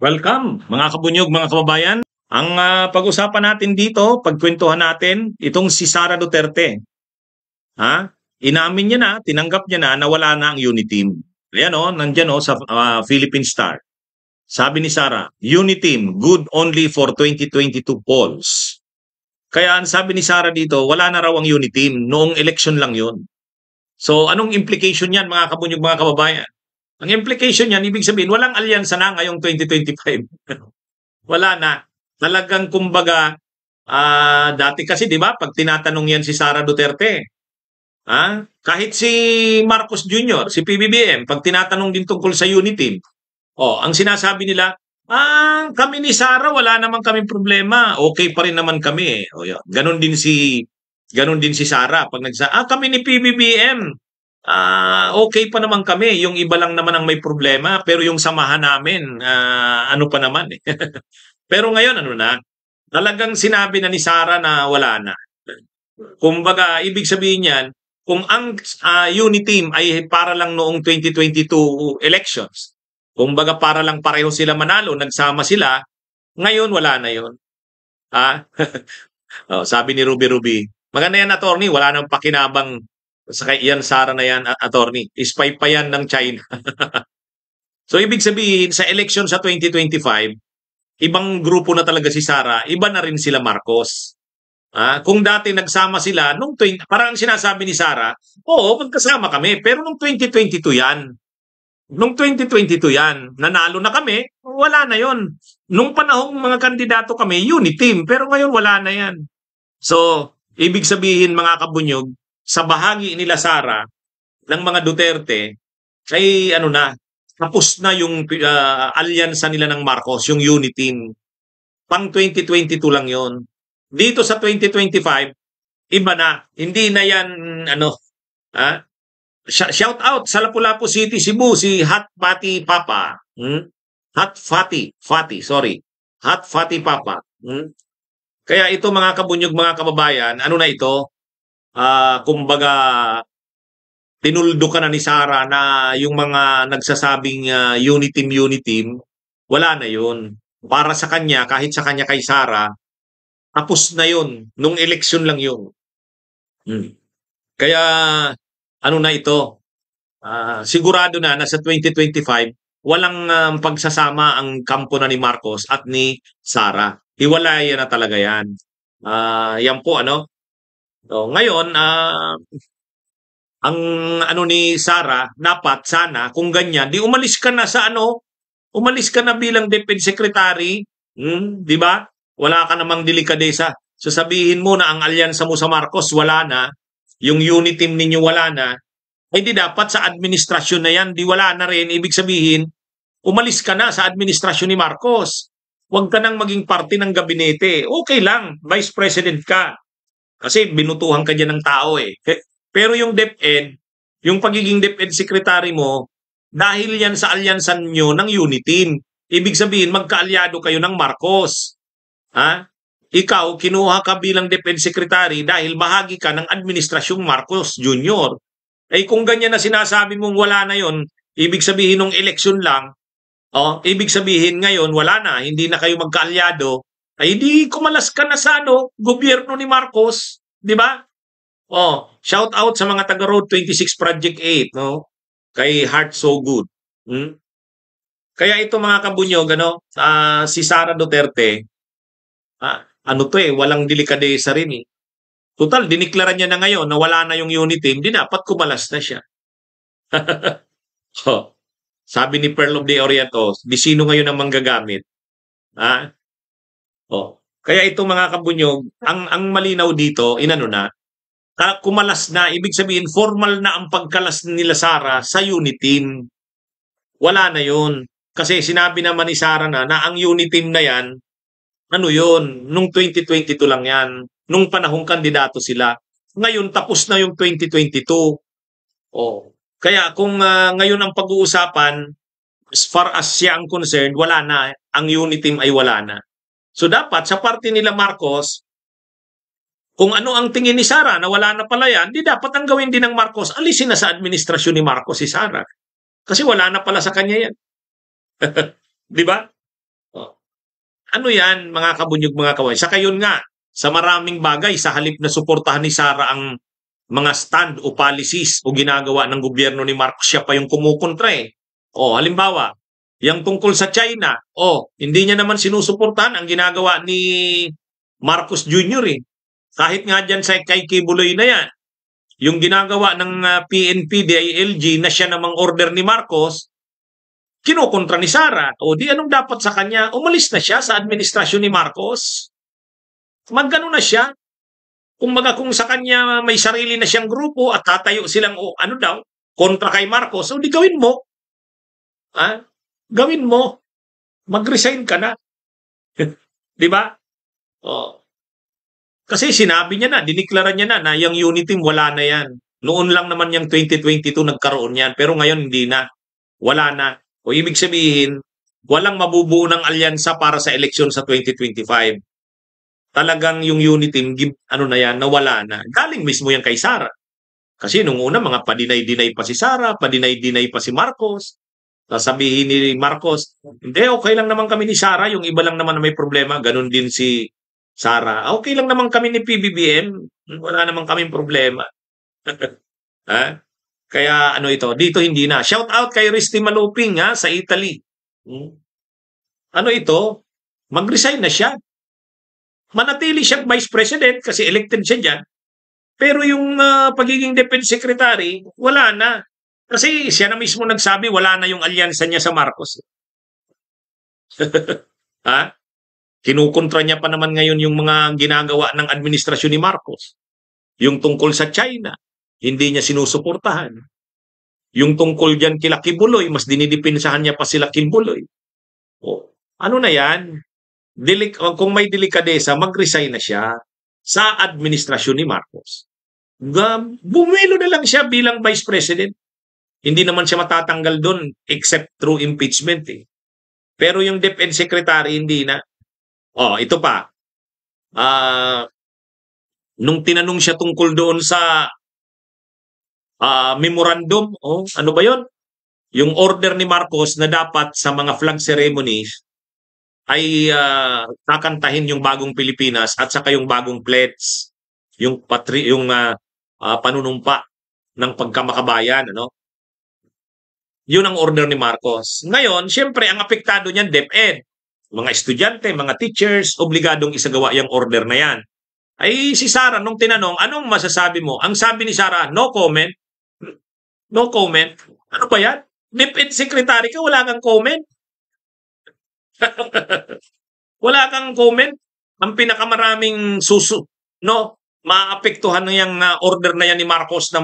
Welcome, mga kabunyog, mga kababayan. Ang pag-usapan natin dito, pagkwentuhan natin, itong si Sara Duterte. Ha? Inamin niya na, tinanggap niya na wala na ang Uniteam. Ayan o, nandyan o sa Philippine Star. Sabi ni Sara, Uniteam, good only for 2022 polls. Kaya ang sabi ni Sara dito, wala na raw ang Uniteam. Noong election lang yun. So anong implication yan, mga kabunyog, mga kababayan? Ang implication yan, ibig sabihin, walang alyansa na ngayong 2025. Wala na. Talagang kumbaga, dati kasi 'di ba, pag tinatanong yan si Sara Duterte, kahit si Marcos Jr., si PBBM, pag tinatanong din tungkol sa Unity, ang sinasabi nila, kami ni Sara wala naman kaming problema, okay pa rin naman kami. O yun. Ganon din si Sara pag kami ni PBBM, okay pa naman kami. Yung iba lang naman ang may problema, pero yung samahan namin, ano pa naman eh. Pero ngayon ano na, talagang sinabi na ni Sara na wala na. Kumbaga, ibig sabihin niyan, kung ang Uniteam ay para lang noong 2022 elections, kumbaga para lang pareho sila manalo, nagsama sila, ngayon wala na yon. Sabi ni Ruby, maganda yan, attorney, wala nang pakinabang sa yan, Sara na yan, attorney. Spy pa yan ng China. So, ibig sabihin, sa election sa 2025, ibang grupo na talaga si Sara, iba na rin sila Marcos. Kung dati nagsama sila, parang sinasabi ni Sara, oo, magkasama kami, pero nung 2022 yan. Nung 2022 yan, nanalo na kami, wala na yon. Nung panahong mga kandidato kami, Uniteam, pero ngayon wala na yan. So, ibig sabihin mga kabunyog, sa bahagi nila Sara, ng mga Duterte, ay ano na, tapos na yung alyansa nila ng Marcos, yung Uniteam. Pang 2022 lang yon. Dito sa 2025, iba na. Hindi na yan, shout out sa Lapu-Lapu City, Cebu, si Hot Fatty Papa. Hot Fatty, sorry. Hot Fatty Papa. Kaya ito mga kabunyog, mga kababayan, ano na ito? Kumbaga, tinuldo ka na ni Sara na yung mga nagsasabing Uniteam, wala na yun. Para sa kanya, kahit sa kanya kay Sara, tapos na yun. Nung eleksyon lang yun. Kaya, ano na ito? Sigurado na sa 2025, walang pagsasama ang kampo na ni Marcos at ni Sara. Hiwalayan na talaga yan. Yan po, ano? So, ngayon, ang ano ni Sara, dapat sana kung ganyan, di umalis ka na sa umalis ka na bilang Defense Secretary, 'di ba? Wala ka namang delikadesa. Sasabihin mo na ang alyansa mo sa Marcos wala na, yung Uniteam ninyo wala na, ay di dapat sa administrasyon na yan, di wala na rin. Ibig sabihin, umalis ka na sa administrasyon ni Marcos. Huwag ka nang maging parte ng gabinete. Okay lang, Vice President ka. Kasi binutuhan ka dyan ng tao eh. Pero yung DepEd, yung pagiging DepEd Secretary mo, dahil yan sa alyansan nyo ng Uniteam. Ibig sabihin, magkaalyado kayo ng Marcos. Ikaw, kinuha ka bilang DepEd Secretary dahil bahagi ka ng administrasyong Marcos Jr. Kung ganyan na sinasabi mong wala na yon, ibig sabihin nung eleksyon lang, ibig sabihin ngayon wala na, hindi na kayo magkaalyado, ay di kumalas ka na sa gobyerno ni Marcos, di ba? Shout out sa mga taga Road 26 Project 8, no? Kay Heart So Good. Kaya ito mga kabunyog, si Sara Duterte, walang delikadesa rin eh. Total, diniklara niya na ngayon na wala na yung Uniteam, di dapat kumalas na siya. Sabi ni Pearl of the Orient, di sino ngayon ang manggagamit? Kaya ito mga kabunyog, ang malinaw dito, kumalas na, ibig sabihin, formal na ang pagkalas nila Sara sa Uniteam. Wala na yun. Kasi sinabi naman ni Sara na ang Uniteam na yan, nung 2022 lang yan. Nung panahong kandidato sila. Ngayon, tapos na yung 2022. Kaya kung ngayon ang pag-uusapan, as far as siya ang concerned, wala na. Ang Uniteam ay wala na. So dapat, sa parte nila Marcos, kung ano ang tingin ni Sara na wala na pala yan, di dapat ang gawin din ng Marcos, alisin na sa administrasyon ni Marcos si Sara. Kasi wala na pala sa kanya yan. Di ba? Ano yan, mga kabunyog, mga kawain? Saka yun nga, sa maraming bagay, sa halip na suportahan ni Sara ang mga stand o policies o ginagawa ng gobyerno ni Marcos, siya pa yung kumukontra eh. O, halimbawa, yung tungkol sa China, hindi niya naman sinusuportahan ang ginagawa ni Marcos Jr. eh. Kahit nga dyan sa kay Kibuloy na yan, yung ginagawa ng PNP, DILG na siya namang order ni Marcos, kinukontra ni Sara. O di anong dapat sa kanya? Umalis na siya sa administrasyon ni Marcos. Magano na siya. Kung sa kanya may sarili na siyang grupo at tatayo silang kontra kay Marcos, di gawin mo. Gawin mo. Mag-resign ka na. Di ba? Kasi sinabi niya na, diniklara niya na yung unity team wala na yan. Noon lang naman yung 2022 nagkaroon yan, pero ngayon hindi na. Wala na. O ibig sabihin, walang mabubuo ng alyansa para sa eleksyon sa 2025. Talagang yung unity team, na yan, nawala na. Galing mismo yan kay Sara. Kasi nung una, mga padinay-dinay pa si Sara, padinay-dinay pa si Marcos. Sasabihin ni Marcos, hindi, okay lang naman kami ni Sara, yung iba lang naman na may problema, ganun din si Sara. Okay lang naman kami ni PBBM, wala naman kaming problema. Kaya dito hindi na. Shout out kay Risty Maluping sa Italy. Mag-resign na siya. Manatili siyang vice president kasi elected siya dyan. Pero yung pagiging defense secretary, wala na. Kasi siya na mismo nagsabi, wala na yung alyansa niya sa Marcos. Kinukontra niya pa naman ngayon yung mga ginagawa ng administrasyon ni Marcos. Yung tungkol sa China, hindi niya sinusuportahan. Yung tungkol dyan kila Kibuloy, mas dinidipinsahan niya pa sila Kibuloy. Ano na yan? Kung may delikadesa, mag-resign na siya sa administrasyon ni Marcos. Bumelo na lang siya bilang vice president. Hindi naman siya matatanggal doon except through impeachment eh. Pero yung defense secretary, hindi na. Ito pa. Nung tinanong siya tungkol doon sa memorandum, ano ba yon? Yung order ni Marcos na dapat sa mga flag ceremonies ay kakantahin yung bagong Pilipinas at saka yung bagong pledge, yung panunumpa ng pagkamakabayan, Yun ang order ni Marcos. Ngayon, siyempre, ang apektado niyan, DepEd. Mga estudyante, mga teachers, obligadong isagawa yung order na yan. Ay, si Sara, nung tinanong, anong masasabi mo? Ang sabi ni Sara, no comment. No comment. Ano ba yan? DepEd secretary ka, wala kang comment? Wala kang comment? Ang pinakamaraming maapektuhan na yung order na yan ni Marcos na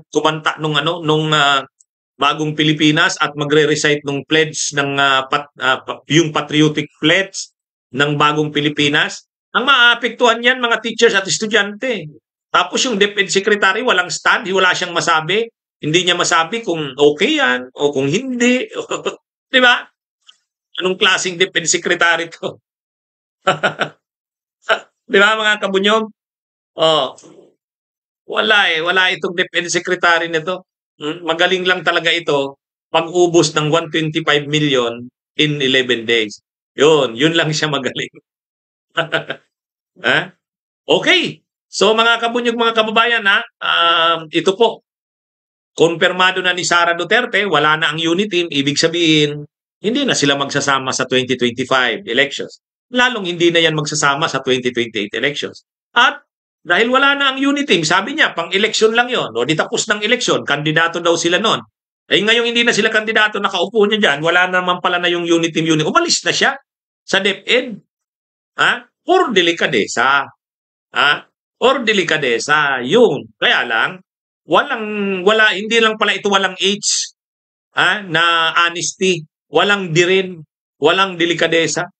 kumanta nung bagong Pilipinas at magre-recite ng pledge ng yung patriotic pledge ng bagong Pilipinas. Ang maapektuhan yan mga teachers at estudyante. Tapos yung DepEd secretary walang stand, wala siyang masabi. Hindi niya masabi kung okay yan o kung hindi. Di ba? Anong klaseng DepEd secretary to? Di ba mga kabunyog? Wala itong DepEd secretary nito. Magaling lang talaga ito pag-ubos ng 125 million in 11 days. Yun lang siya magaling. Okay. So mga kabunyog, mga kababayan, ito po. Konfirmado na ni Sara Duterte, wala na ang unity team. Ibig sabihin, hindi na sila magsasama sa 2025 elections. Lalong hindi na yan magsasama sa 2028 elections. At dahil wala na ang unity team, sabi niya, pang-eleksyon lang yon. O di tapos ng eleksyon, kandidato daw sila nun. Ngayong hindi na sila kandidato, nakaupo niya dyan, wala naman pala na yung unity team. Umalis na siya sa DepEd. Or delikadesa. Or delikadesa. Yun. Kaya lang, hindi lang pala ito walang H na honesty. Walang dirin. Walang delikadesa.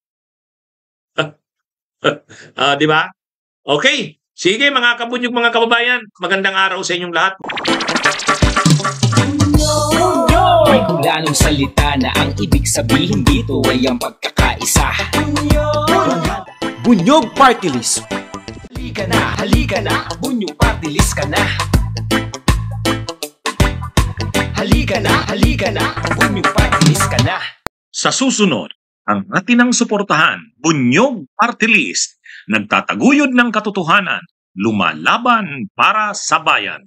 Di ba? Okay. Sige mga kabunyog, mga kababayan, magandang araw sa inyong lahat. May kulanong salita na ang ibig sabihin dito ay ang pagkakaisa. Bunyog Party List. Halika na, Bunyog Party List ka na. Halika na, Bunyog Party List ka na. Sa susunod, Ang atinang suportahan, Bunyog Party List, nagtataguyod ng katotohanan, lumalaban para sa bayan.